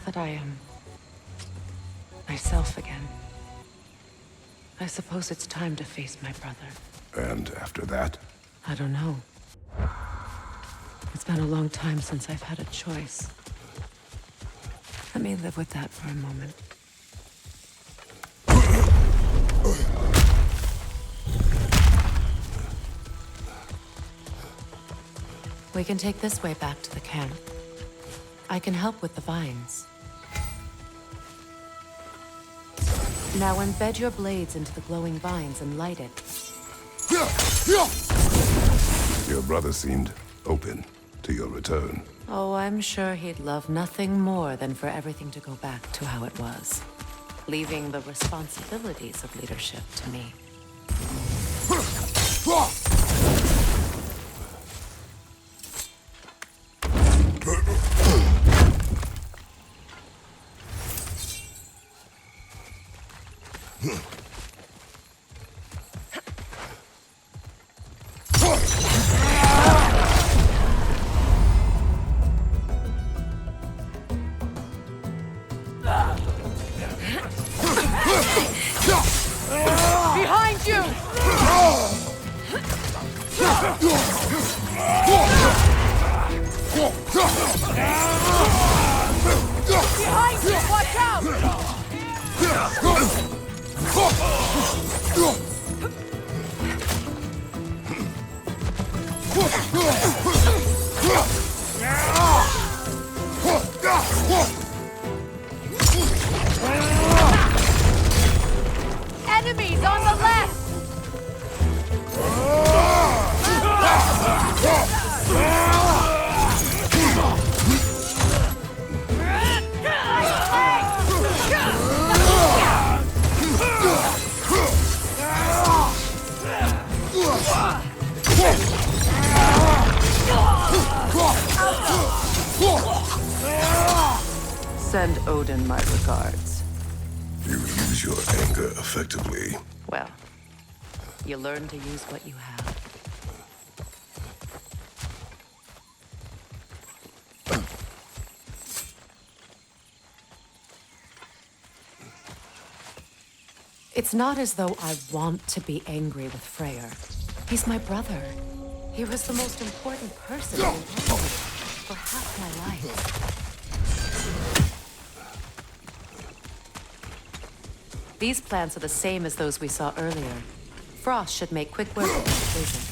that I am myself again. I suppose it's time to face my brother. And after that? I don't know. It's been a long time since I've had a choice. Let me live with that for a moment. We can take this way back to the camp. I can help with the vines. Now embed your blades into the glowing vines and light it. Your brother seemed open to your return. Oh, I'm sure he'd love nothing more than for everything to go back to how it was, leaving the responsibilities of leadership to me. Behind you! Behind you! Watch out! Enemies on the left! Send Odin my regards. You use your anger effectively. Well, you learn to use what you have. It's not as though I want to be angry with Freyr. He's my brother. He was the most important person in the world for half my life. These plants are the same as those we saw earlier. Frost should make quick work of the vision.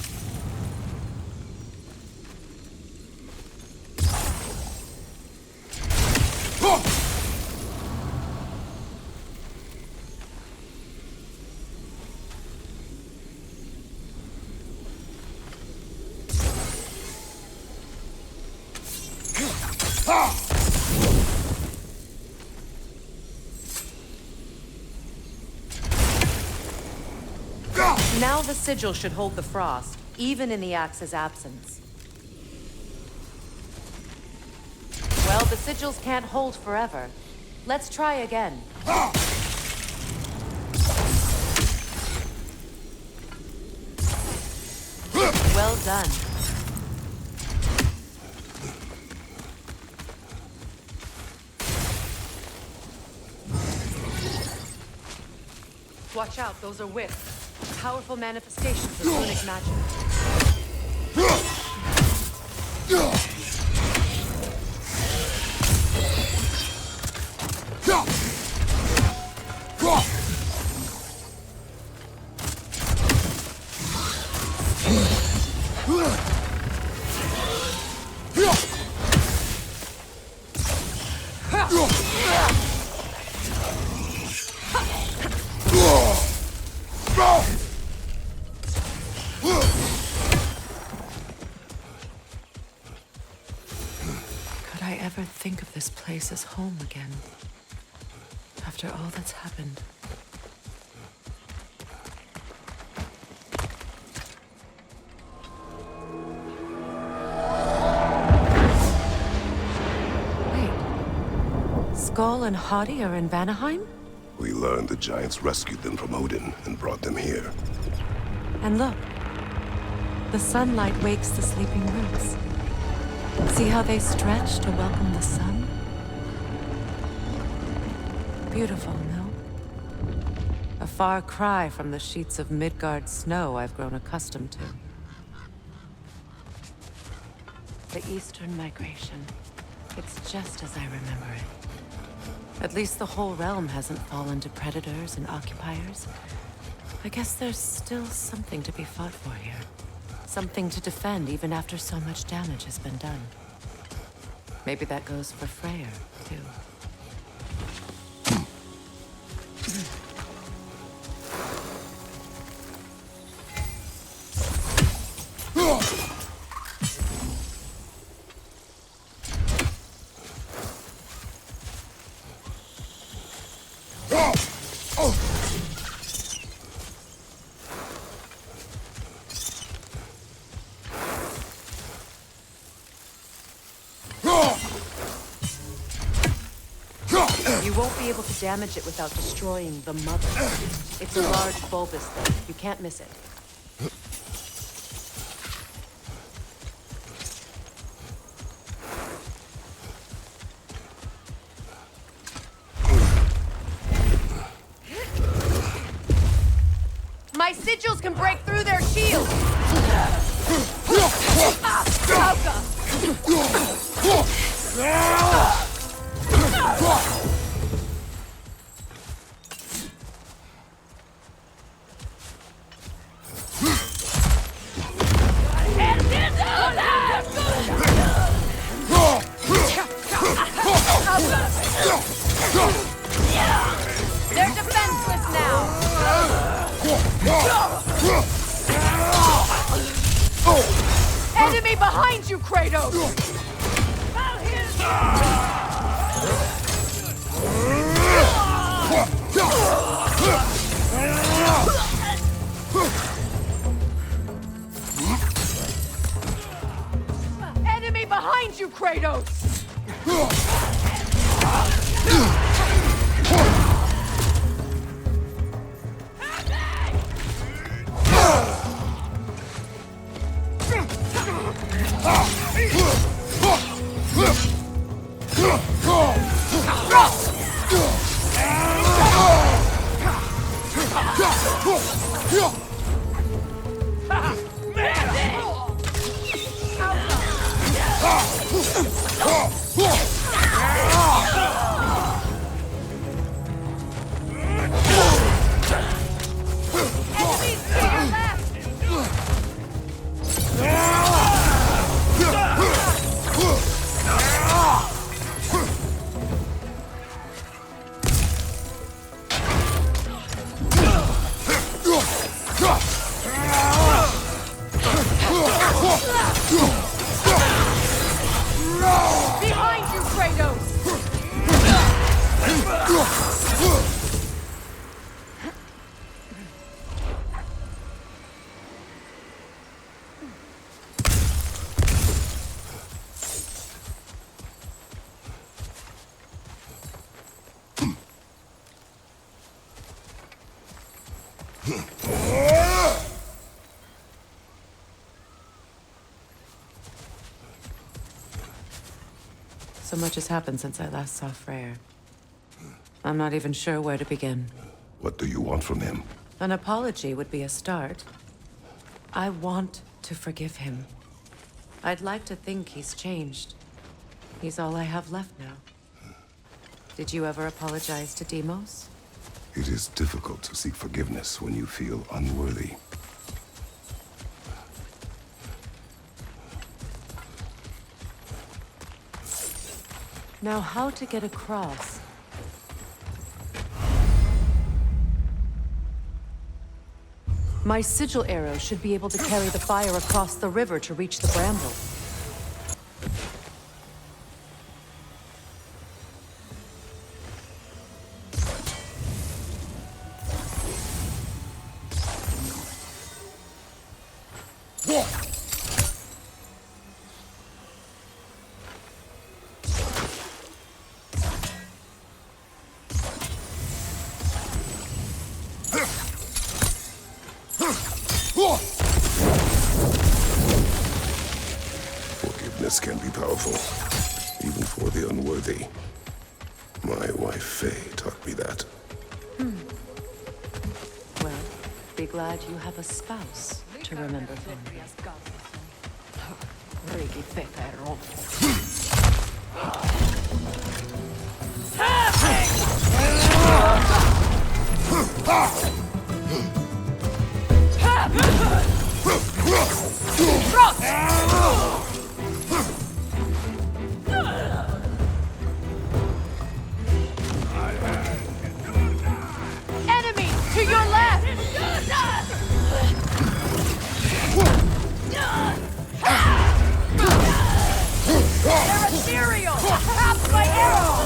Now the sigil should hold the frost, even in the axe's absence. Well, the sigils can't hold forever. Let's try again. Well done. Watch out, those are whips. Powerful manifestations of runic magic. Think of this place as home again, after all that's happened. Wait, Skull and Hati are in Vanaheim? We learned the giants rescued them from Odin and brought them here. And look, the sunlight wakes the sleeping roots. See how they stretch to welcome the sun? Beautiful, no? A far cry from the sheets of Midgard snow I've grown accustomed to. The Eastern Migration. It's just as I remember it. At least the whole realm hasn't fallen to predators and occupiers. I guess there's still something to be fought for here. Something to defend even after so much damage has been done. Maybe that goes for Freyr, too. You won't be able to damage it without destroying the mother. It's a large bulbous thing. You can't miss it. My sigils can break through their shields! They're defenseless now! Enemy behind you, Kratos! Enemy behind you, Kratos! Behind you, Kratos! So much has happened since I last saw Freyr. I'm not even sure where to begin. What do you want from him? An apology would be a start. I want to forgive him. I'd like to think he's changed. He's all I have left now. Did you ever apologize to Deimos? It is difficult to seek forgiveness when you feel unworthy. Now, how to get across? My sigil arrow should be able to carry the fire across the river to reach the bramble. Forgiveness can be powerful, even for the unworthy. My wife Faye taught me that. Well, be glad you have a spouse to remember fondly. Enemy to your left! They're ethereal! Half my arrow!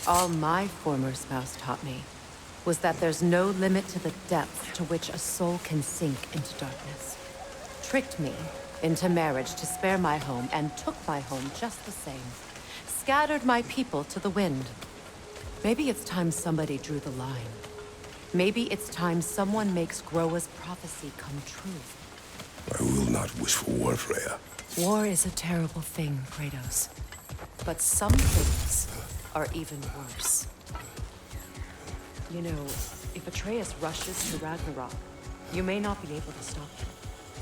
All my former spouse taught me was that there's no limit to the depth to which a soul can sink into darkness. Tricked me into marriage to spare my home and took my home just the same. Scattered my people to the wind. Maybe it's time somebody drew the line. Maybe it's time someone makes Groa's prophecy come true. I will not wish for war, Freya. War is a terrible thing, Kratos. But some things are even worse. You know, if Atreus rushes to Ragnarok, you may not be able to stop him.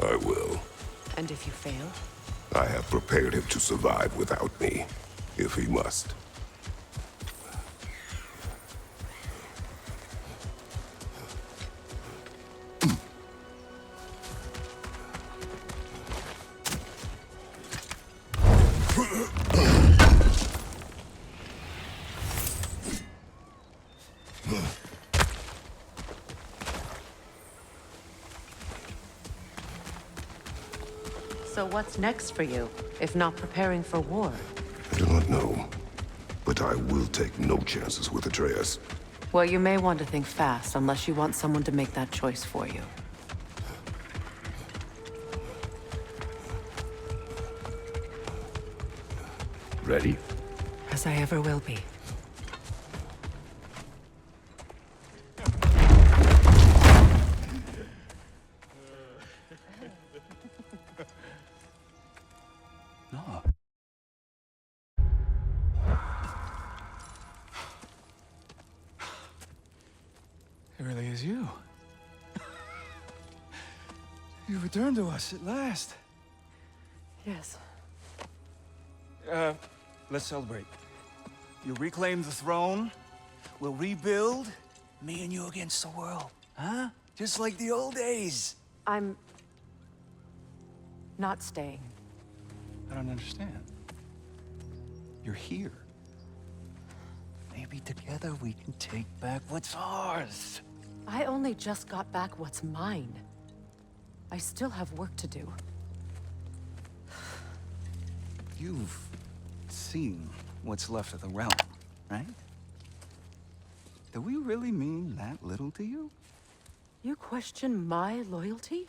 I will. And if you fail? I have prepared him to survive without me, if he must. So what's next for you, if not preparing for war? I do not know, but I will take no chances with Atreus. Well, you may want to think fast, unless you want someone to make that choice for you. Ready? As I ever will be. No. It really is you. You returned to us at last. Yes. Let's celebrate. You reclaim the throne. We'll rebuild. Me and you against the world. Huh? Just like the old days. I'm not staying. I don't understand. You're here. Maybe together we can take back what's ours. I only just got back what's mine. I still have work to do. You've seen what's left of the realm, right? Do we really mean that little to you? You question my loyalty?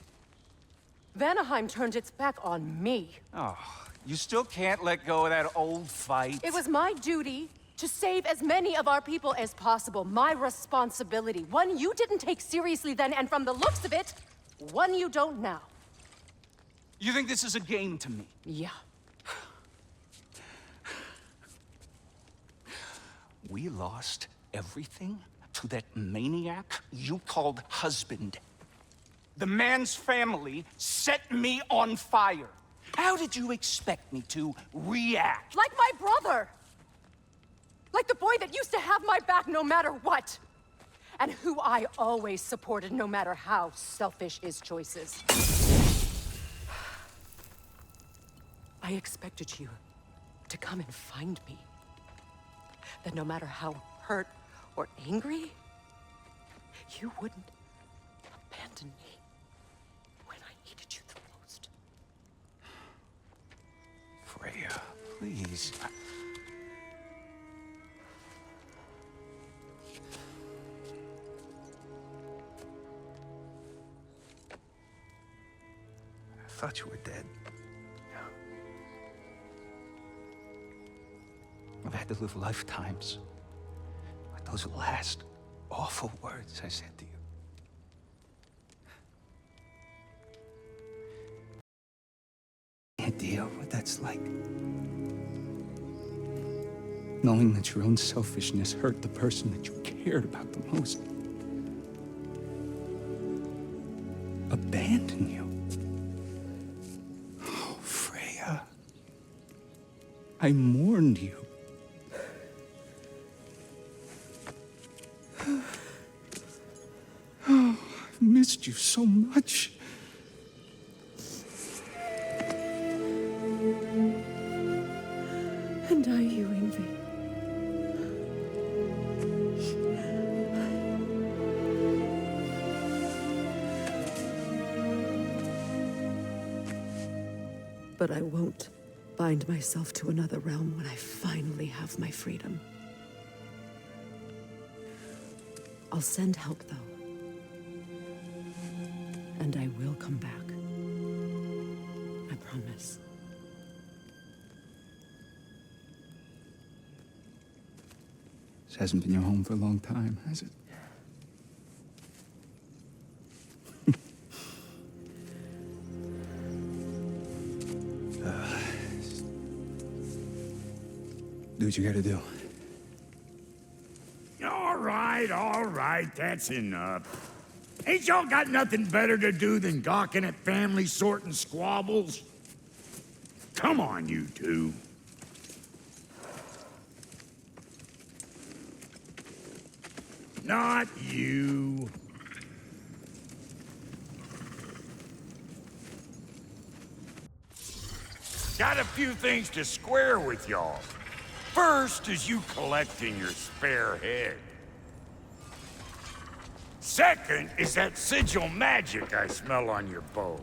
Vanaheim turned its back on me. Oh, you still can't let go of that old fight? It was my duty to save as many of our people as possible. My responsibility. One you didn't take seriously then, and from the looks of it, one you don't now. You think this is a game to me? Yeah. We lost everything to to that maniac you called husband. The man's family set me on fire. How did you expect me to react? Like my brother! Like the boy that used to have my back no matter what! And who I always supported no matter how selfish his choices. I expected you to come and find me. That no matter how hurt or angry, you wouldn't abandon me when I needed you the most. Freya, please. I thought you were dead. I've had to live lifetimes with those last awful words I said to you. Idea what that's like. Knowing that your own selfishness hurt the person that you cared about the most. Abandon you. Oh, Freya. I mourned you. Oh, I've missed you so much. And I you envy. But I won't bind myself to another realm when I finally have my freedom. I'll send help, though. And I will come back. I promise. This hasn't been your home for a long time, has it? Do what you gotta do. All right, that's enough. Ain't y'all got nothing better to do than gawking at family sorting squabbles? Come on, you two. Not you. Got a few things to square with y'all. First is you collecting your spare head. Second is that sigil magic I smell on your bow.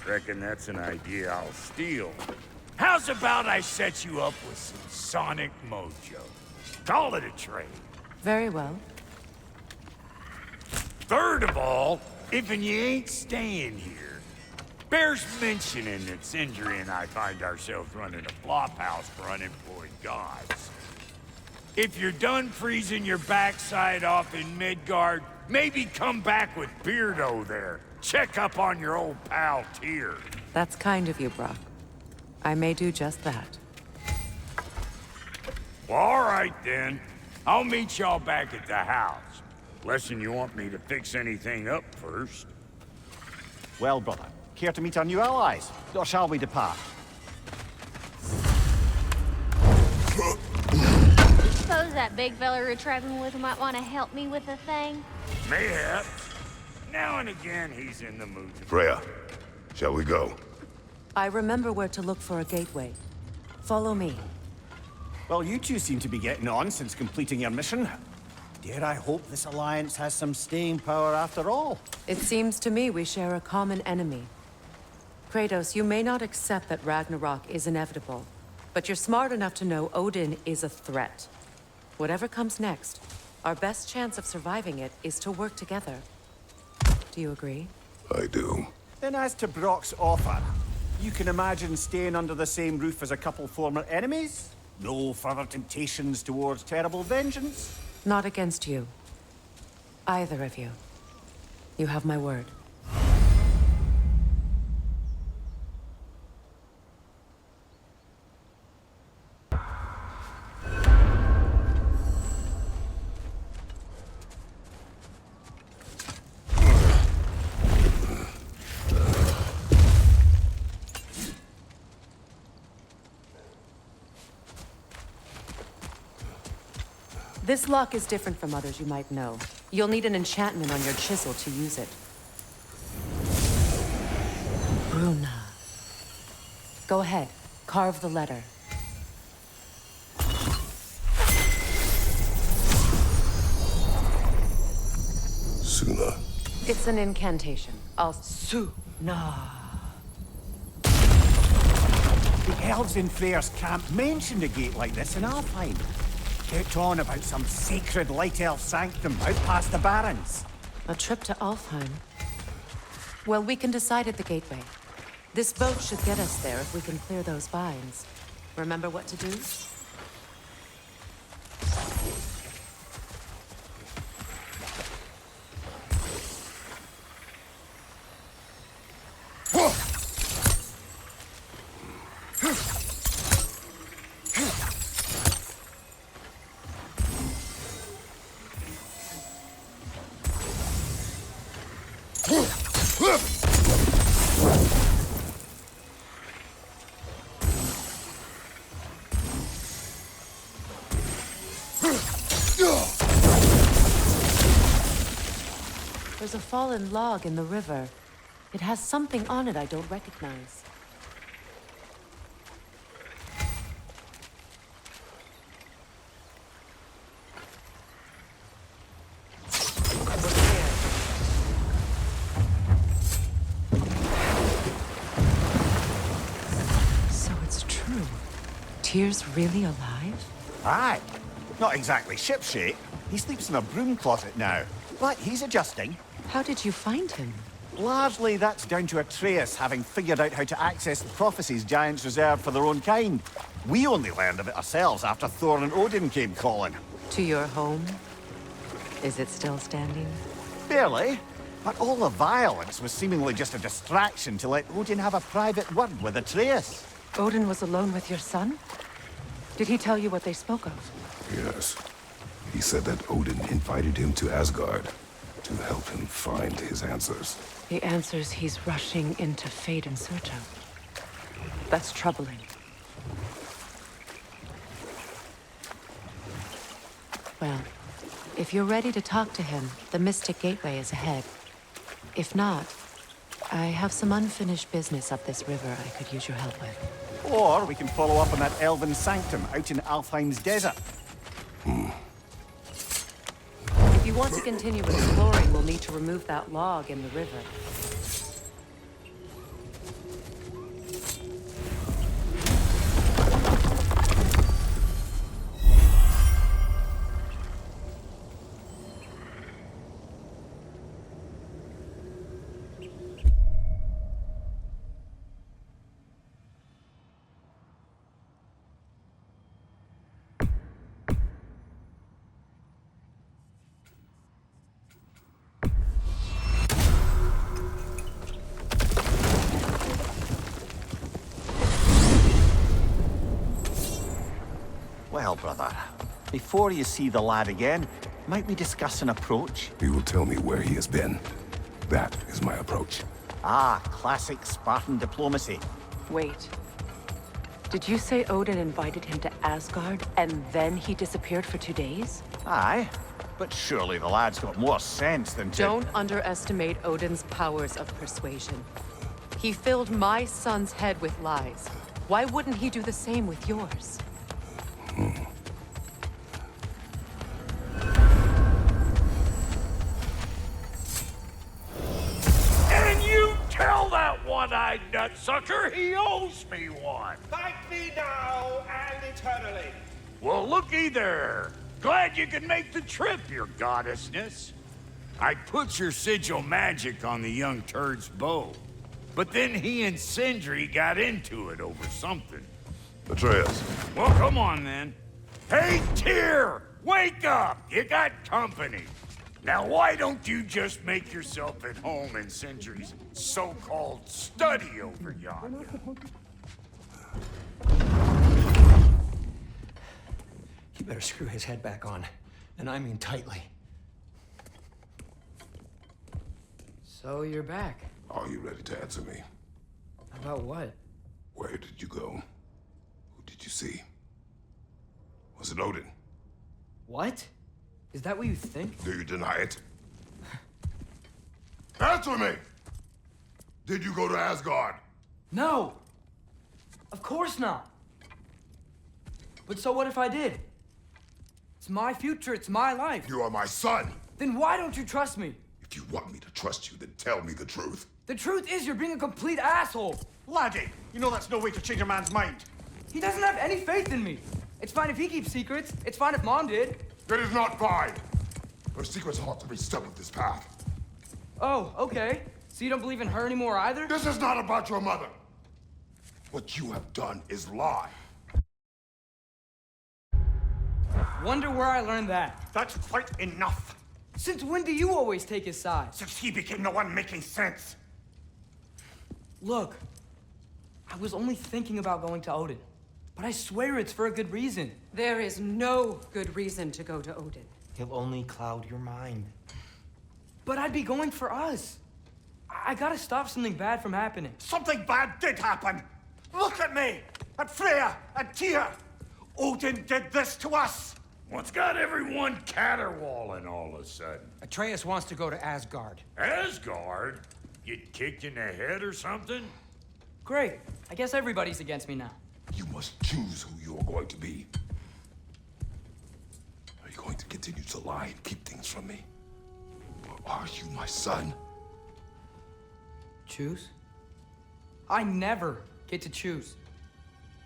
Reckon that's an idea I'll steal. How's about I set you up with some sonic mojo? Call it a trade. Very well. Third of all, if you ain't staying here, bears mentioning that Sindri and I find ourselves running a flop house for unemployed gods. If you're done freezing your backside off in Midgard, maybe come back with Beardo there. Check up on your old pal Tyr. That's kind of you, Brock. I may do just that. Well, all right then. I'll meet y'all back at the house. Lesson you want me to fix anything up first. Well, brother, care to meet our new allies? Or shall we depart? Suppose that big fella we're traveling with might want to help me with a thing? Mayhaps. Now and again, he's in the mood. Freya, shall we go? I remember where to look for a gateway. Follow me. Well, you two seem to be getting on since completing your mission. Dare I hope this alliance has some staying power after all? It seems to me we share a common enemy. Kratos, you may not accept that Ragnarok is inevitable, but you're smart enough to know Odin is a threat. Whatever comes next, our best chance of surviving it is to work together. Do you agree? I do. Then as to Brock's offer, you can imagine staying under the same roof as a couple former enemies? No further temptations towards terrible vengeance? Not against you. Either of you. You have my word. This lock is different from others you might know. You'll need an enchantment on your chisel to use it. Bruna. Go ahead. Carve the letter. Suna. It's an incantation. Suna. The elves in Freyr's camp mentioned a gate like this in Alfheim. Kept on about some sacred light elf sanctum out past the barrens. A trip to Alfheim. Well, we can decide at the gateway. This boat should get us there if we can clear those vines. Remember what to do? There's a fallen log in the river. It has something on it I don't recognize. So it's true. Tyr's really alive? Aye. Not exactly shipshape. He sleeps in a broom closet now. But he's adjusting. How did you find him? Largely, that's down to Atreus having figured out how to access the prophecies giants reserved for their own kind. We only learned of it ourselves after Thor and Odin came calling. To your home? Is it still standing? Barely. But all the violence was seemingly just a distraction to let Odin have a private word with Atreus. Odin was alone with your son? Did he tell you what they spoke of? Yes. He said that Odin invited him to Asgard to help him find his answers. The answers he's rushing into fate in search of. That's troubling. Well, if you're ready to talk to him, the Mystic Gateway is ahead. If not, I have some unfinished business up this river I could use your help with. Or we can follow up on that elven sanctum out in Alfheim's desert. If you want to continue exploring, we'll need to remove that log in the river. Well, brother, before you see the lad again, might we discuss an approach? He will tell me where he has been. That is my approach. Ah, classic Spartan diplomacy. Wait. Did you say Odin invited him to Asgard, and then he disappeared for 2 days? Aye, but surely the lad's got more sense than to... Don't underestimate Odin's powers of persuasion. He filled my son's head with lies. Why wouldn't he do the same with yours? And you tell that one-eyed nutsucker he owes me one. Thank me now and eternally. Well, looky there. Glad you could make the trip, your goddessness. I put your sigil magic on the young turd's bow. But then he and Sindri got into it over something. Atreus. Well, come on then. Hey, Tyr! Wake up! You got company. Now, why don't you just make yourself at home in Sindri's so-called study over yonder? You better screw his head back on. And I mean tightly. So you're back. Are you ready to answer me? About what? Where did you go? Who did you see? Was it Odin? What? Is that what you think? Do you deny it? Answer me! Did you go to Asgard? No! Of course not! But so what if I did? It's my future, it's my life. You are my son! Then why don't you trust me? If you want me to trust you, then tell me the truth. The truth is you're being a complete asshole! Laddie, you know that's no way to change a man's mind. He doesn't have any faith in me. It's fine if he keeps secrets. It's fine if Mom did. It is not fine! Her secrets ought to be stuck with this path. Oh, okay. So you don't believe in her anymore either? This is not about your mother! What you have done is lie. Wonder where I learned that. That's quite enough. Since when do you always take his side? Since he became the one making sense. Look, I was only thinking about going to Odin. But I swear it's for a good reason. There is no good reason to go to Odin. He'll only cloud your mind. But I'd be going for us. I gotta stop something bad from happening. Something bad did happen. Look at me, at Freya, at Tyr. Odin did this to us. What's got everyone caterwauling all of a sudden? Atreus wants to go to Asgard. Asgard? Get kicked in the head or something? Great. I guess everybody's against me now. You must choose who you are going to be. Are you going to continue to lie and keep things from me? Or are you my son? Choose? I never get to choose.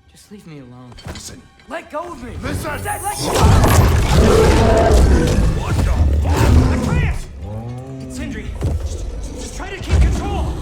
Just leave me alone. Listen. Let go of me! Listen! I said let go! What the fuck? Atreus! It's Sindri. Just try to keep control.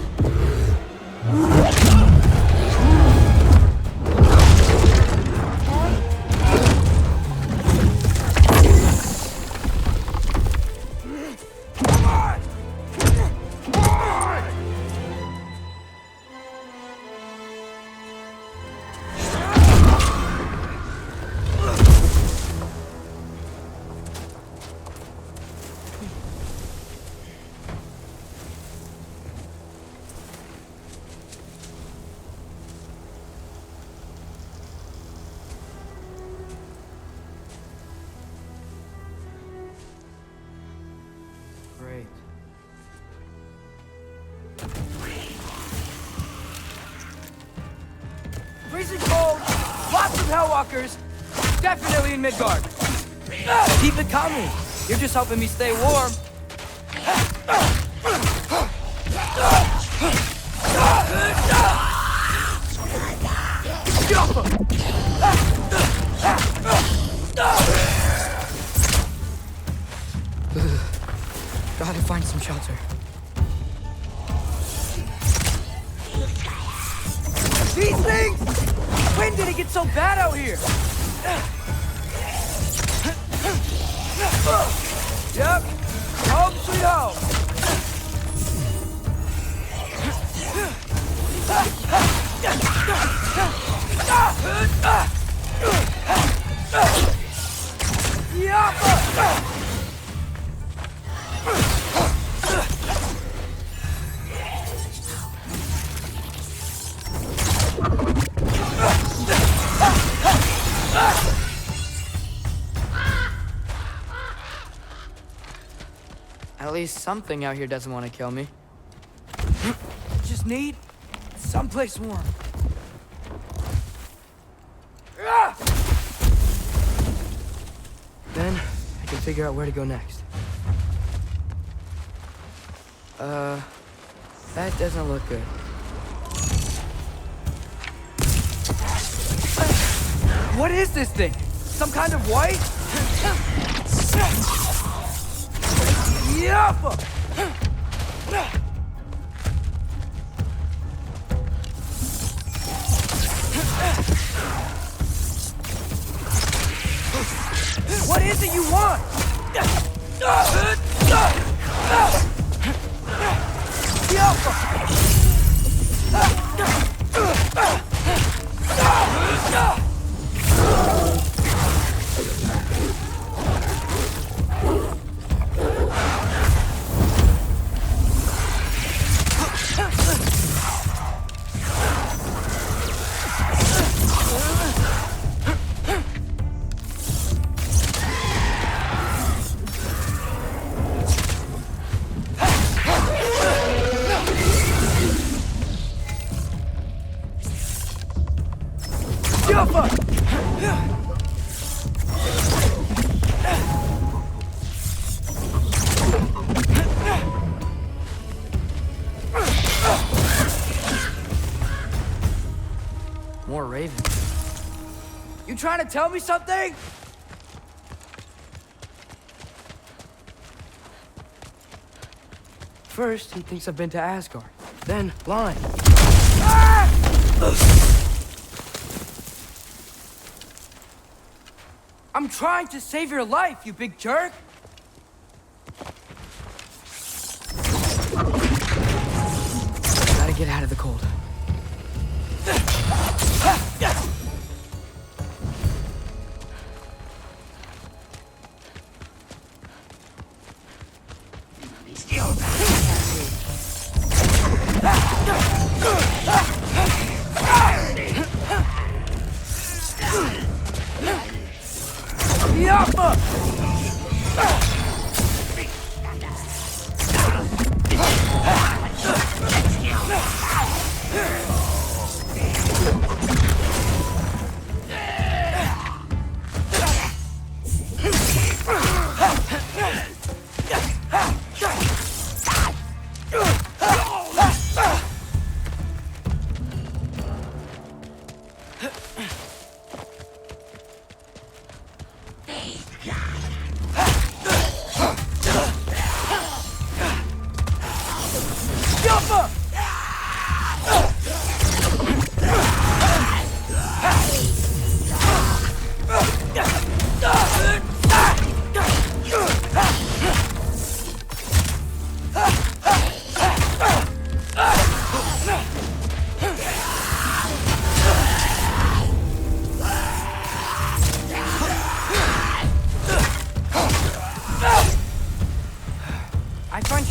Great. Freezing cold, lots of Hellwalkers, definitely in Midgard. Keep it coming. You're just helping me stay warm. Get off him! Gotta find some shelter. These things! When did it get so bad out here? Yep. Home sweet home. At least something out here doesn't want to kill me. Just need someplace warm. Then I can figure out where to go next. That doesn't look good. What is this thing? Some kind of white? Yappa! What is it you want? More ravens. You trying to tell me something? First, he thinks I've been to Asgard. Then, lying. I'm trying to save your life, you big jerk! Gotta get out of the cold.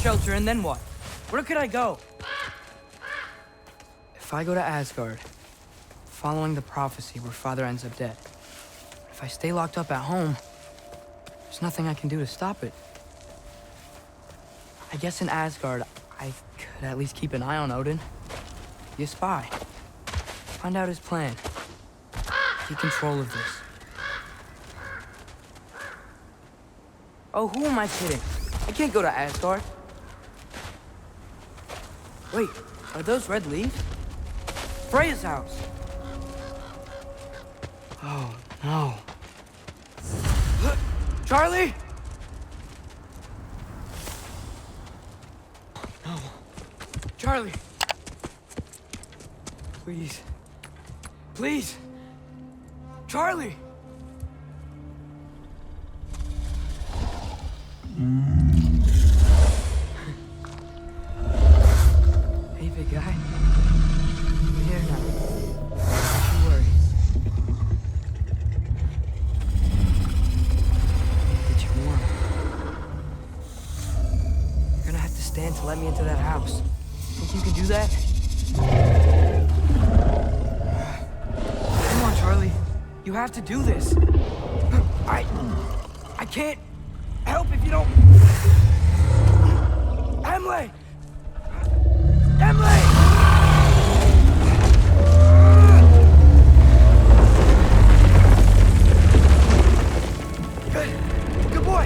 Shelter, and then what? Where could I go? If I go to Asgard, following the prophecy where Father ends up dead. If I stay locked up at home, there's nothing I can do to stop it. I guess in Asgard, I could at least keep an eye on Odin. Be a spy. Find out his plan. Take control of this. Oh, who am I kidding? I can't go to Asgard. Wait, are those red leaves? Freya's house! Oh, no. Charlie! No. Charlie! Please. Please! Charlie! Hey, big guy. I'm here now. Don't worry. Get you warm. You're gonna have to stand to let me into that house. Think you can do that? Come on, Charlie. You have to do this. I can't help if you don't... Emily! Emily! Good boy!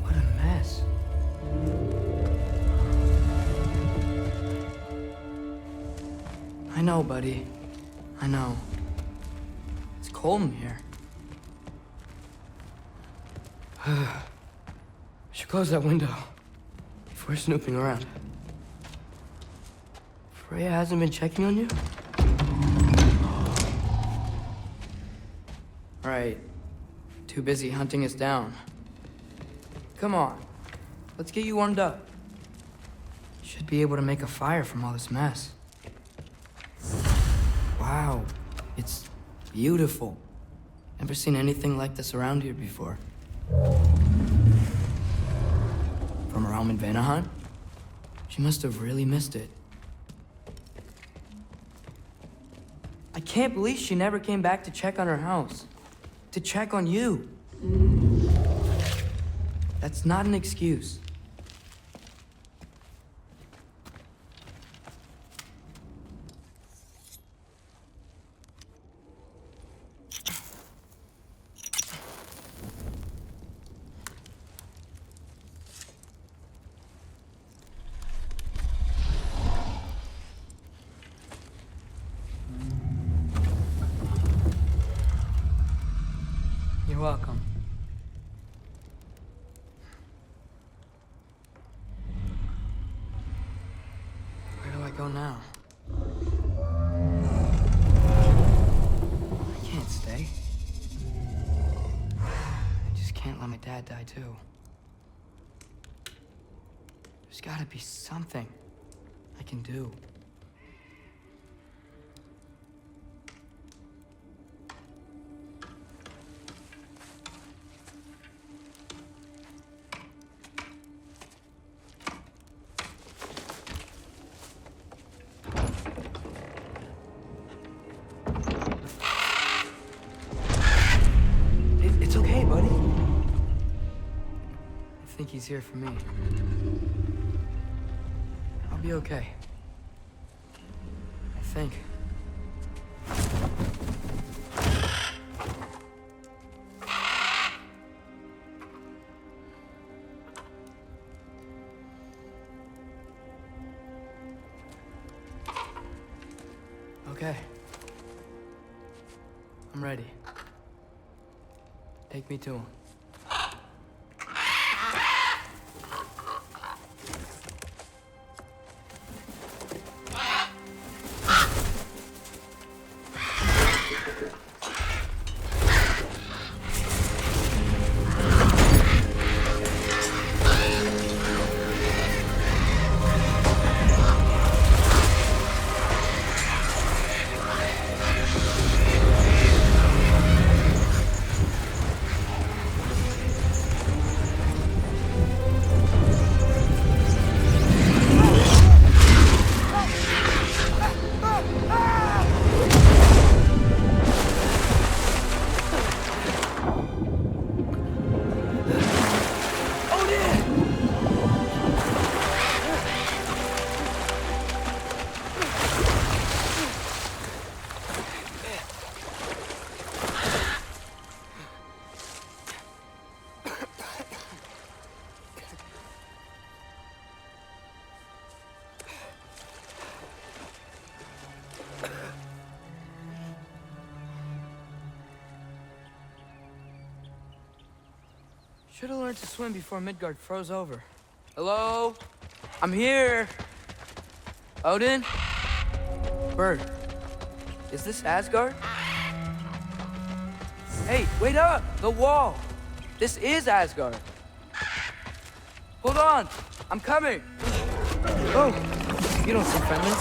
What a mess. I know, buddy. I know. It's cold in here. Should close that window if we're snooping around. Freya hasn't been checking on you? Right. Too busy hunting us down. Come on. Let's get you warmed up. Should be able to make a fire from all this mess. Wow. It's beautiful. Never seen anything like this around here before. From her home in Vanaheim? She must have really missed it. I can't believe she never came back to check on her house. To check on you. That's not an excuse. You're welcome. Where do I go now? I can't stay. I just can't let my dad die too. There's gotta be something I can do. It's okay, buddy. I think he's here for me. I'll be okay. I think. Okay. I'm ready. Take me to him. Should have learned to swim before Midgard froze over. Hello? I'm here. Odin? Bird. Is this Asgard? Hey, wait up! The wall! This is Asgard. Hold on! I'm coming! Oh! You don't see friendly.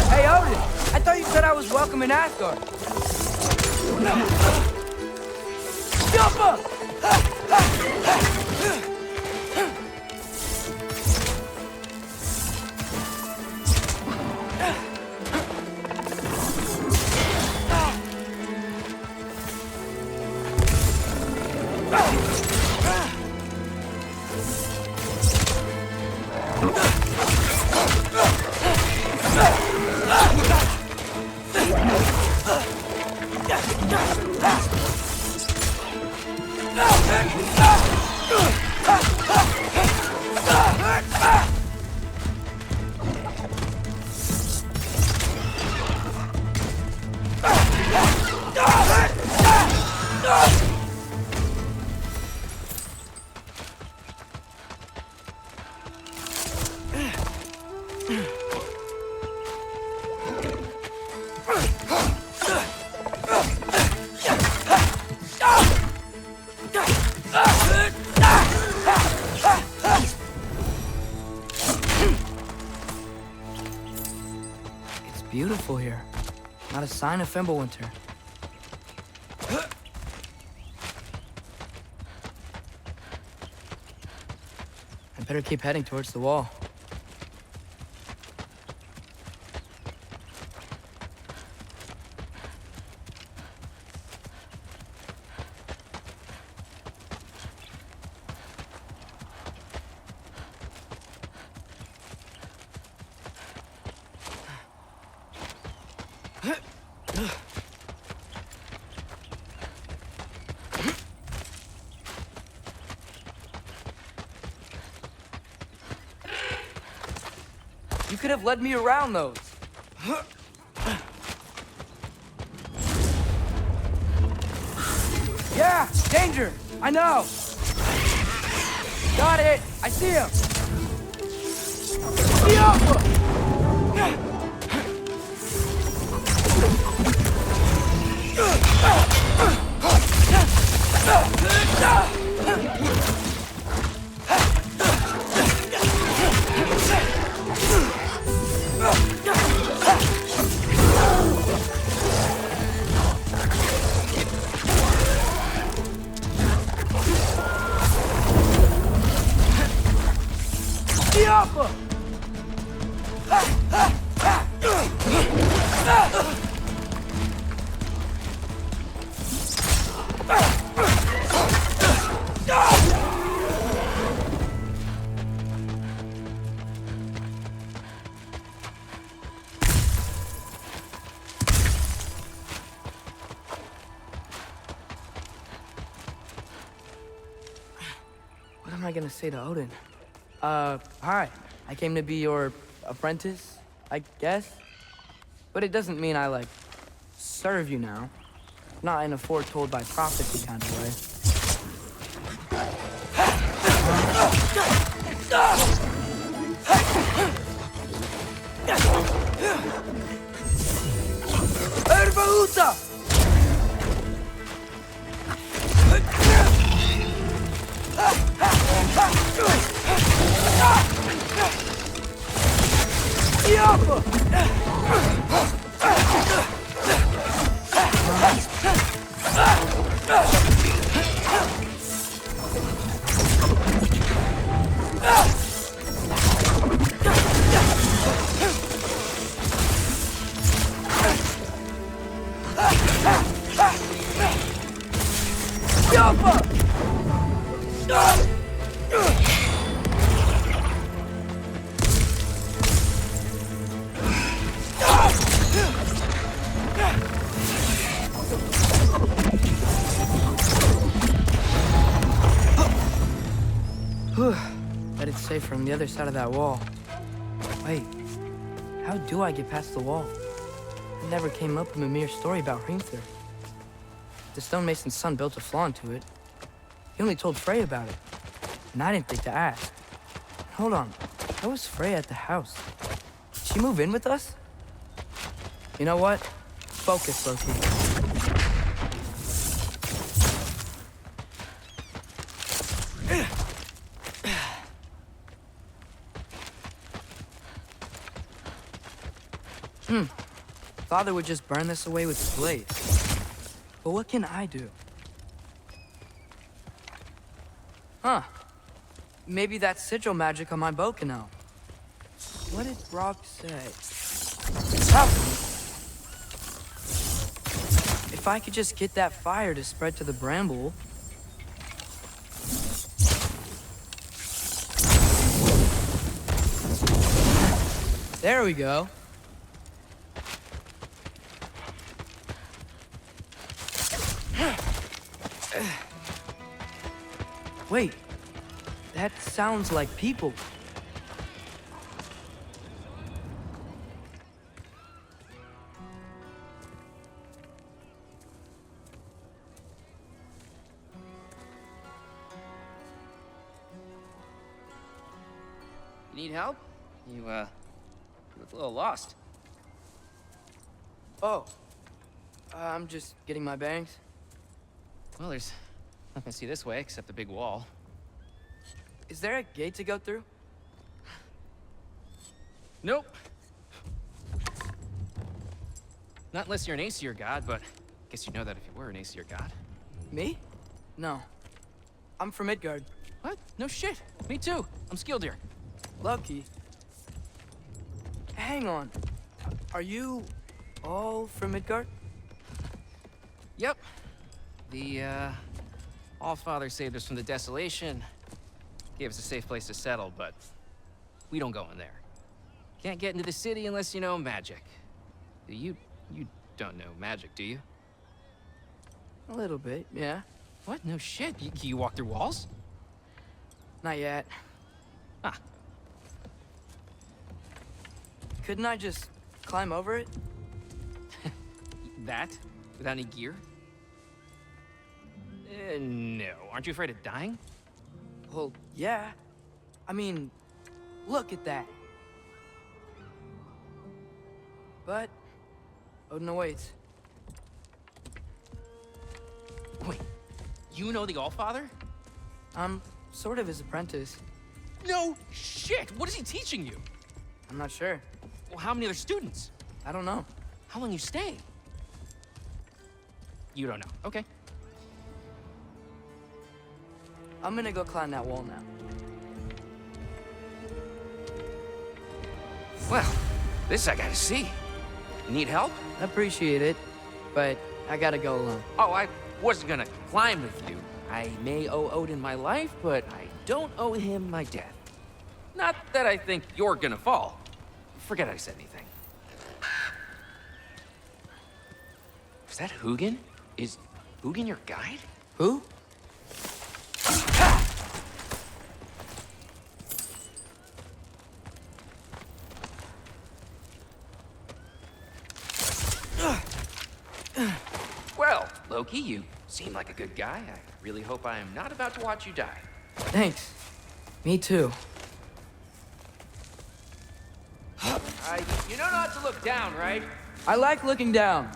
Hey, Odin! I thought you said I was welcome in Asgard. Jump up! Beautiful here. Not a sign of Fimbulwinter. I better keep heading towards the wall. You could have led me around those. Yeah, danger! I know! Got it! I see him! What am I gonna say to Odin? Hi. I came to be your apprentice, I guess? But it doesn't mean I, like, serve you now. Not in a foretold by prophecy kind of way. Erbaúta! Bet it's safe from the other side of that wall. Wait, how do I get past the wall? It never came up in Mimir's story about Hrimthur. The stonemason's son built a flaw into it. He only told Frey about it, and I didn't think to ask. Hold on, how was Frey at the house? Did she move in with us? You know what? Focus, Loki. Father would just burn this away with his blade. But what can I do? Huh. Maybe that sigil magic on my bow can help. What did Brock say? Help! If I could just get that fire to spread to the bramble... There we go. Wait, that sounds like people. You need help? You look a little lost. Oh, I'm just getting my bangs. Well, there's nothing to see this way except the big wall. Is there a gate to go through? Nope. Not unless you're an Aesir god, but I guess you'd know that if you were an Aesir god. Me? No. I'm from Midgard. What? No shit. Me too. I'm skilled here. Loki. Hang on. Are you all from Midgard? Yep. The, Allfather saved us from the desolation. Gave us a safe place to settle, but we don't go in there. Can't get into the city unless you know magic. Do you You don't know magic, do you? A little bit, yeah. What? No shit. You walk through walls? Not yet. Huh. Couldn't I just climb over it? That? Without any gear? No. Aren't you afraid of dying? Well, yeah. I mean, look at that. But Odin awaits. Wait, you know the Allfather? I'm sort of his apprentice. No shit! What is he teaching you? I'm not sure. Well, how many other students? I don't know. How long you stay? You don't know. Okay. I'm gonna go climb that wall now. Well, this I gotta see. Need help? Appreciate it, but I gotta go alone. Oh, I wasn't gonna climb with you. I may owe Odin my life, but I don't owe him my death. Not that I think you're gonna fall. Forget I said anything. Is that Hugin? Is Hugin your guide? Who? Well, Loki, you seem like a good guy. I really hope I am not about to watch you die. Thanks. Me too. You know not to look down, right? I like looking down.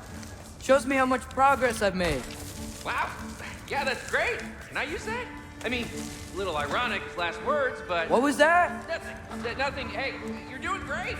Shows me how much progress I've made. Wow. Yeah, that's great. Can I use that? I mean, a little ironic, his last words, but... What was that? Nothing. Nothing. Hey, you're doing great.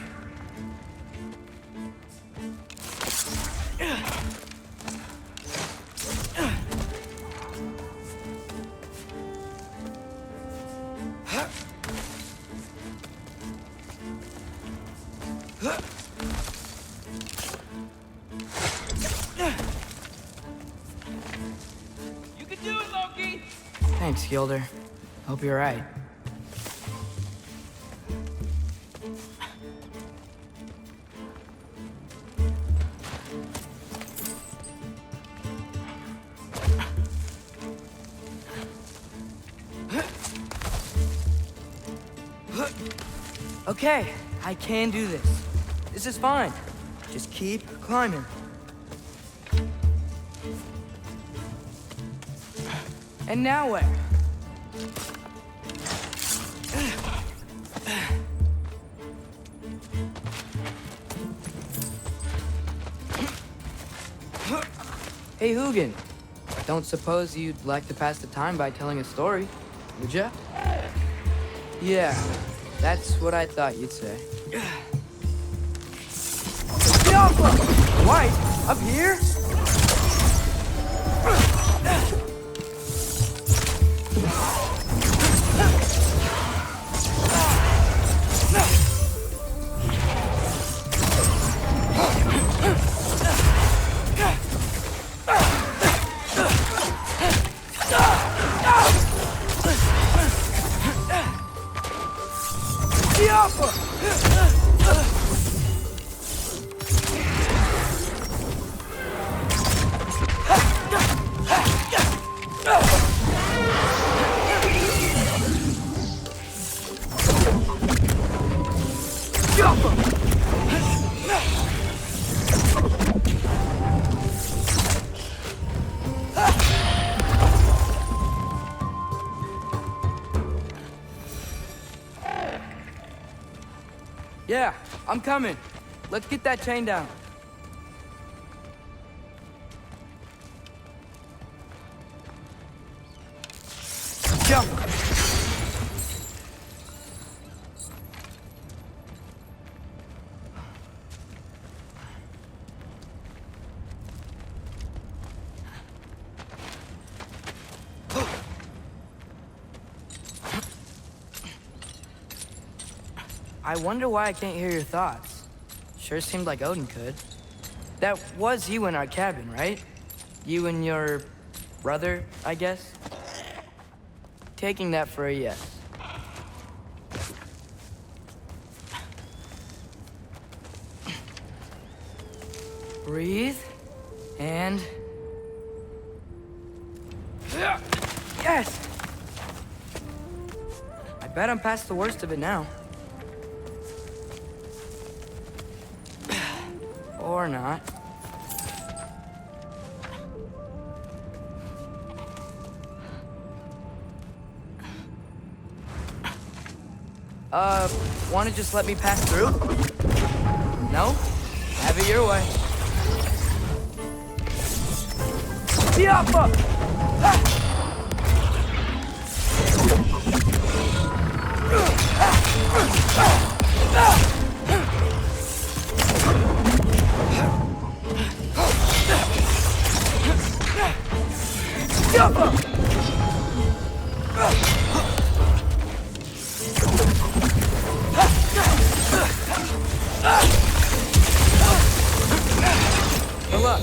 You can do it, Loki! Thanks, Gilder. Hope you're right. Okay, I can do this. This is fine. Just keep climbing. And now where? Hey, Hugin. Don't suppose you'd like to pass the time by telling a story, would ya? Yeah, that's what I thought you'd say. White? Up here? Yeah, I'm coming. Let's get that chain down. Jump! I wonder why I can't hear your thoughts. Sure seemed like Odin could. That was you in our cabin, right? You and your brother, I guess? Taking that for a yes. Breathe. And... Yes! I bet I'm past the worst of it now. Or not. Wanna just let me pass through? No? Have it your way. Diapa! Good luck.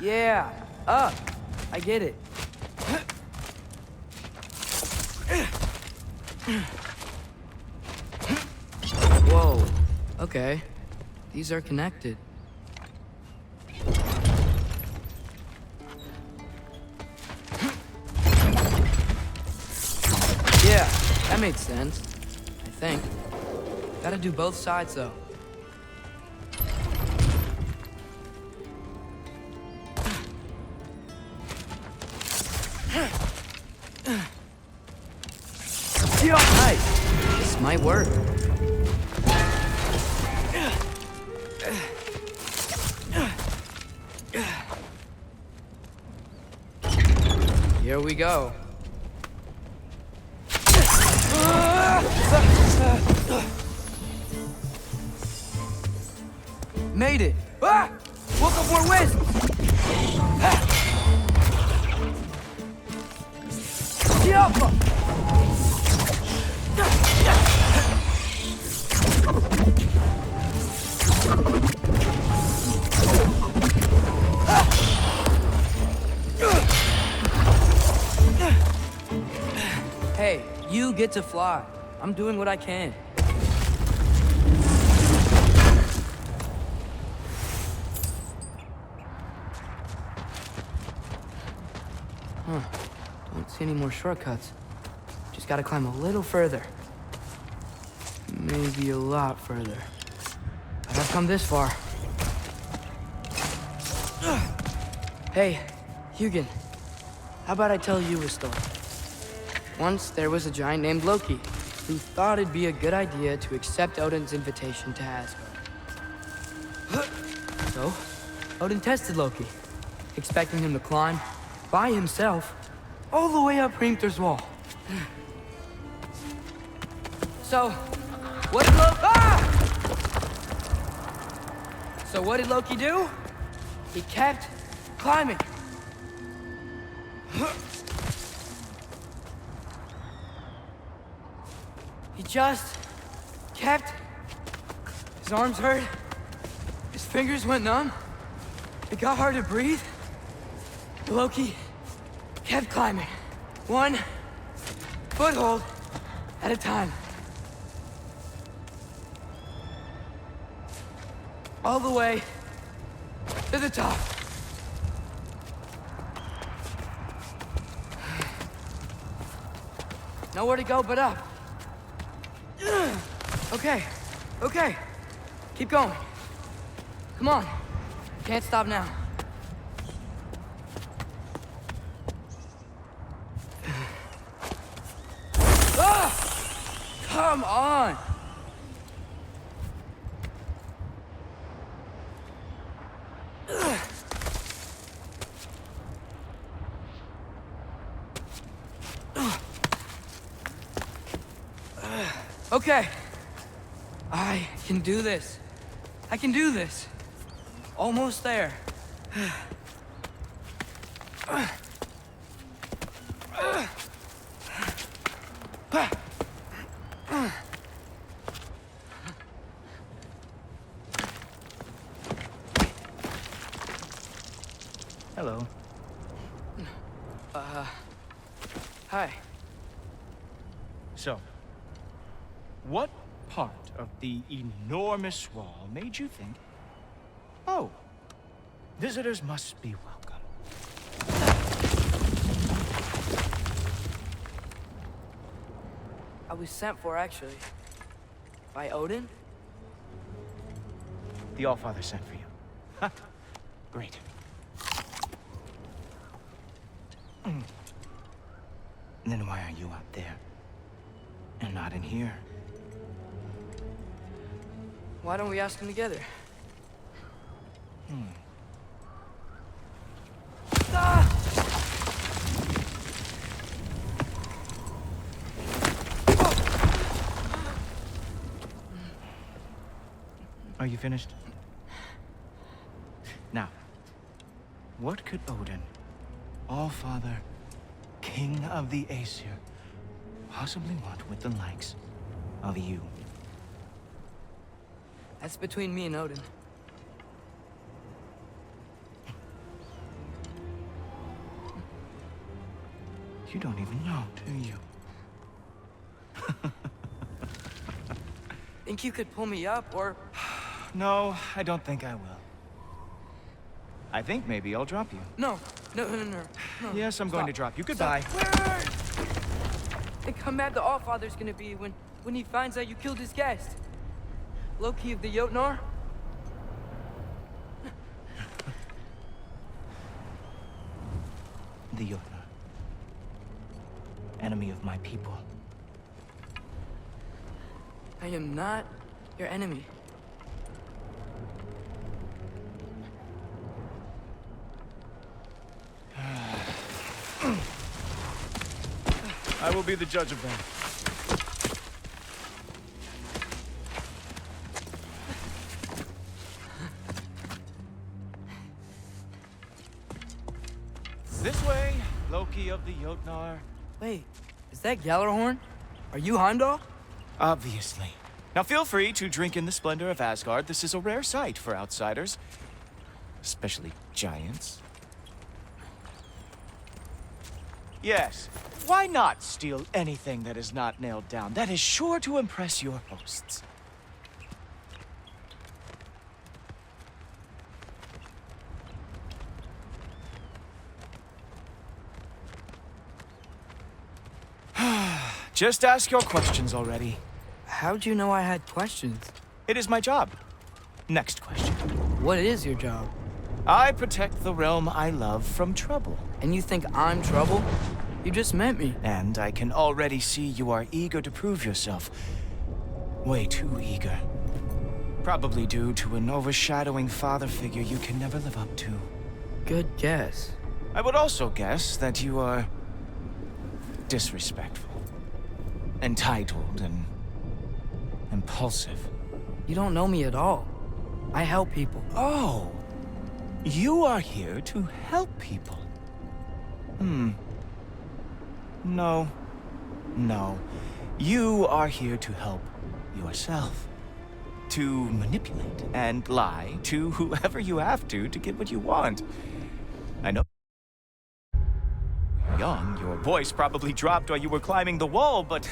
Yeah, up. I get it. Whoa. Okay. These are connected. Yeah, that made sense. I think. Gotta do both sides, though. Nice. This might work. Here we go. Made it. Ah! Woke up more wins. Hey, you get to fly. I'm doing what I can. Huh. Don't see any more shortcuts. Just gotta climb a little further. Maybe a lot further. But I've come this far. Hey, Hugin. How about I tell you a story? Once there was a giant named Loki who thought it'd be a good idea to accept Odin's invitation to Asgard. So, Odin tested Loki, expecting him to climb by himself all the way up Hrimthur's wall. So, what did Loki do? He kept climbing. He just kept... His arms hurt. His fingers went numb. It got hard to breathe. Loki kept climbing. One foothold at a time. All the way to the top. Nowhere to go but up. Okay. Keep going. Come on. Can't stop now. Come on! Okay. I can do this. I can do this. Almost there. Hello. Hi. So, what part of the enormous wall made you think, oh, visitors must be welcome? I was sent for, actually. By Odin? The Allfather sent for you. Ha! Great. Then why are you out there? And not in here? Why don't we ask him together? Are you finished? Now, what could Odin, Allfather, King of the Aesir, possibly want with the likes of you? That's between me and Odin. You don't even know, do you? Think you could pull me up, or... No, I don't think I will. I think maybe I'll drop you. No. No. Yes, I'm going to drop you. Goodbye. Wait. Think how mad the Allfather's gonna be when he finds out you killed his guest. Loki of the Jotnar? The Jotnar. Enemy of my people. I am not your enemy. I will be the judge of that. This way, Loki of the Jotnar. Wait, is that Gjallarhorn? Are you Heimdall? Obviously. Now feel free to drink in the splendor of Asgard. This is a rare sight for outsiders. Especially giants. Yes, why not steal anything that is not nailed down? That is sure to impress your hosts. Just ask your questions already. How'd you know I had questions? It is my job. Next question. What is your job? I protect the realm I love from trouble. And you think I'm trouble? You just met me. And I can already see you are eager to prove yourself. Way too eager. Probably due to an overshadowing father figure you can never live up to. Good guess. I would also guess that you are disrespectful, entitled, and impulsive. You don't know me at all. I help people. Oh, you are here to help people. No. You are here to help yourself. To manipulate and lie to whoever you have to get what you want. I know. Young, your voice probably dropped while you were climbing the wall, but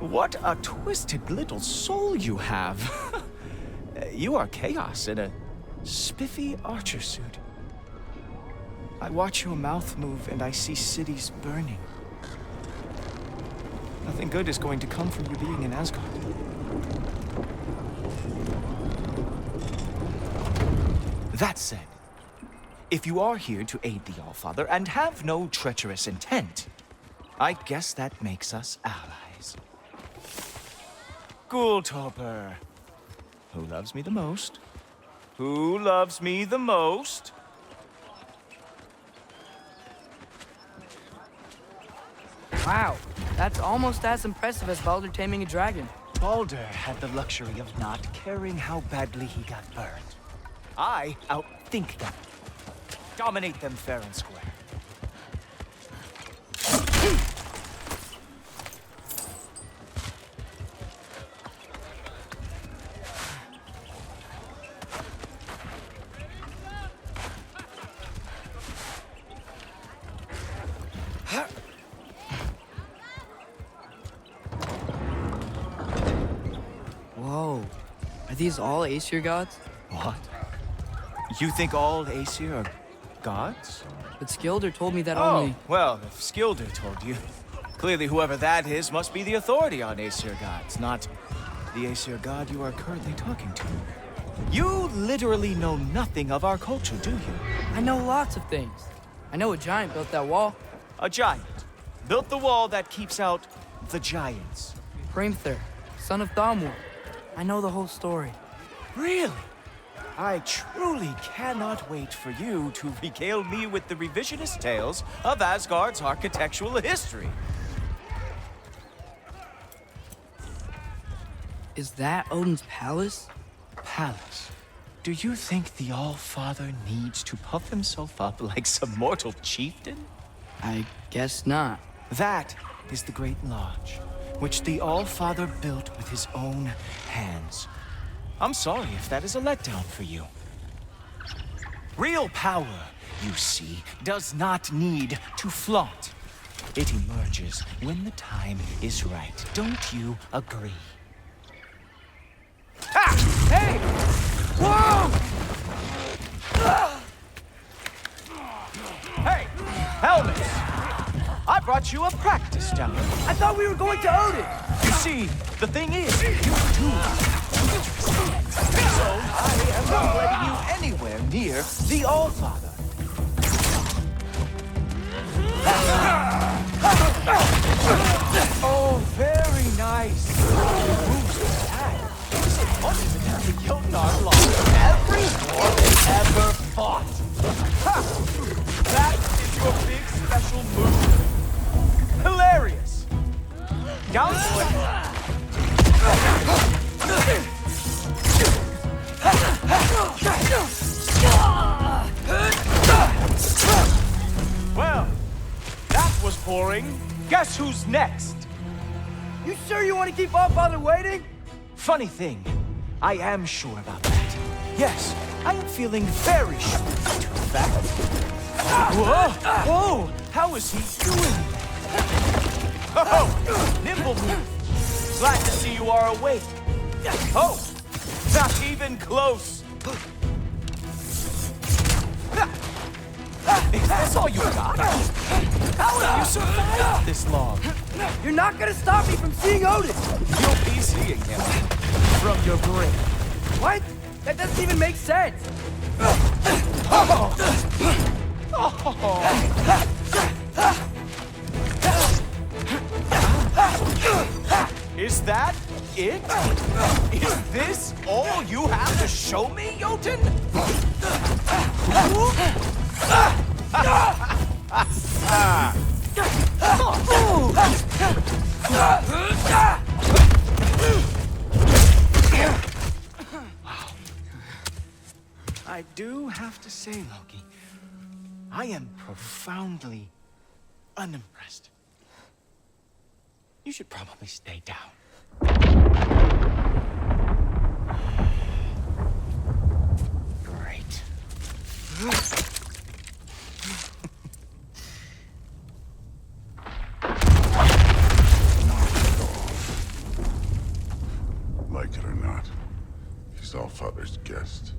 what a twisted little soul you have. You are chaos in a spiffy archer suit. I watch your mouth move and I see cities burning. Nothing good is going to come from you being in Asgard. That said, if you are here to aid the Allfather and have no treacherous intent, I guess that makes us allies. Ghoultoper. Who loves me the most? Who loves me the most? Wow, that's almost as impressive as Baldur taming a dragon. Baldur had the luxury of not caring how badly he got burned. I outthink them. Dominate them fair and square. these all Aesir gods? What? You think all Aesir are gods? But Skilder told me that Oh, only... well, if Skilder told you, clearly whoever that is must be the authority on Aesir gods, not the Aesir god you are currently talking to. You literally know nothing of our culture, do you? I know lots of things. I know a giant built that wall. A giant built the wall that keeps out the giants. Hrimthur, son of Thamur. I know the whole story. Really? I truly cannot wait for you to regale me with the revisionist tales of Asgard's architectural history. Is that Odin's palace? Palace? Do you think the All-Father needs to puff himself up like some mortal chieftain? I guess not. That is the Great Lodge, which the All-Father built with his own hands. I'm sorry if that is a letdown for you. Real power, you see, does not need to flaunt. It emerges when the time is right. Don't you agree? Ah! Hey! Whoa! Hey, helmets! I brought you a practice down. I thought we were going to Odin! You see, the thing is, you do. So I am not letting you anywhere near the All-Father. Oh, very nice. Who's that? Is it possible that the Jotnar lost every war they ever fought? Ha! That is your big special move. Hilarious. Down for it. Well, that was boring. Guess who's next? You sure you want to keep All-Father waiting? Funny thing, I am sure about that. Yes, I am feeling very sure, in fact. Whoa! Whoa! How is he doing? Oh! Nimble move. Glad to see you are awake. Oh! Not even close. Is this all you got? How have you survived this long? You're not gonna stop me from seeing Odin! You'll be seeing him from your grave. What? That doesn't even make sense! Is that it? Is this all you have to show me, Jotun? I do have to say, Loki, I am profoundly unimpressed. You should probably stay down. Great. Like it or not, he's All-Father's guest.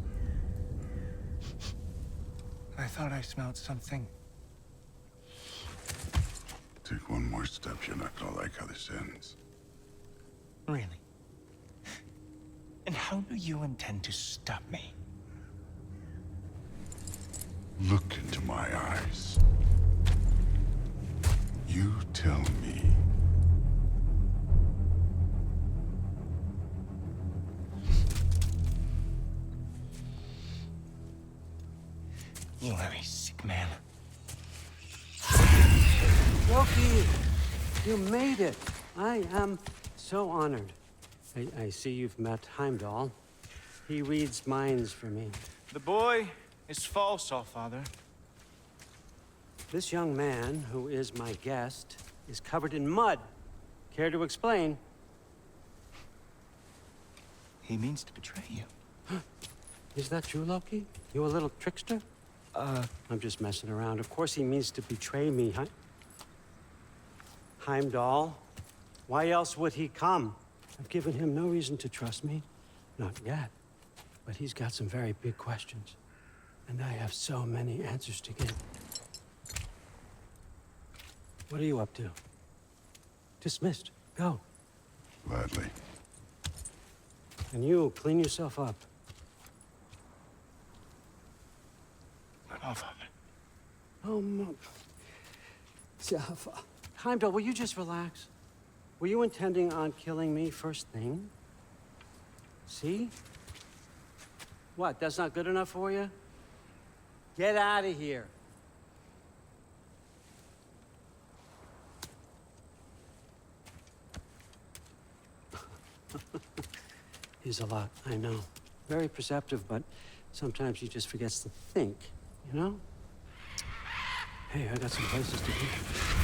I thought I smelled something. Take one more step, you're not gonna like how this ends. Really? And how do you intend to stop me? Look into my eyes. You tell me. You are a sick man. Loki, you made it. I am so honored. I see you've met Heimdall. He reads minds for me. The boy is false, All-Father. This young man, who is my guest, is covered in mud. Care to explain? He means to betray you. Is that true, Loki? You a little trickster? I'm just messing around. Of course he means to betray me, Heimdall? Why else would he come? I've given him no reason to trust me. Not yet. But he's got some very big questions. And I have so many answers to give. What are you up to? Dismissed. Go. Gladly. And you, clean yourself up. Oh, no. Jaffa. Heimdall, will you just relax? Were you intending on killing me first thing? See? What, that's not good enough for you? Get out of here. He's a lot, I know. Very perceptive, but sometimes he just forgets to think, you know? Hey, I got some places to be.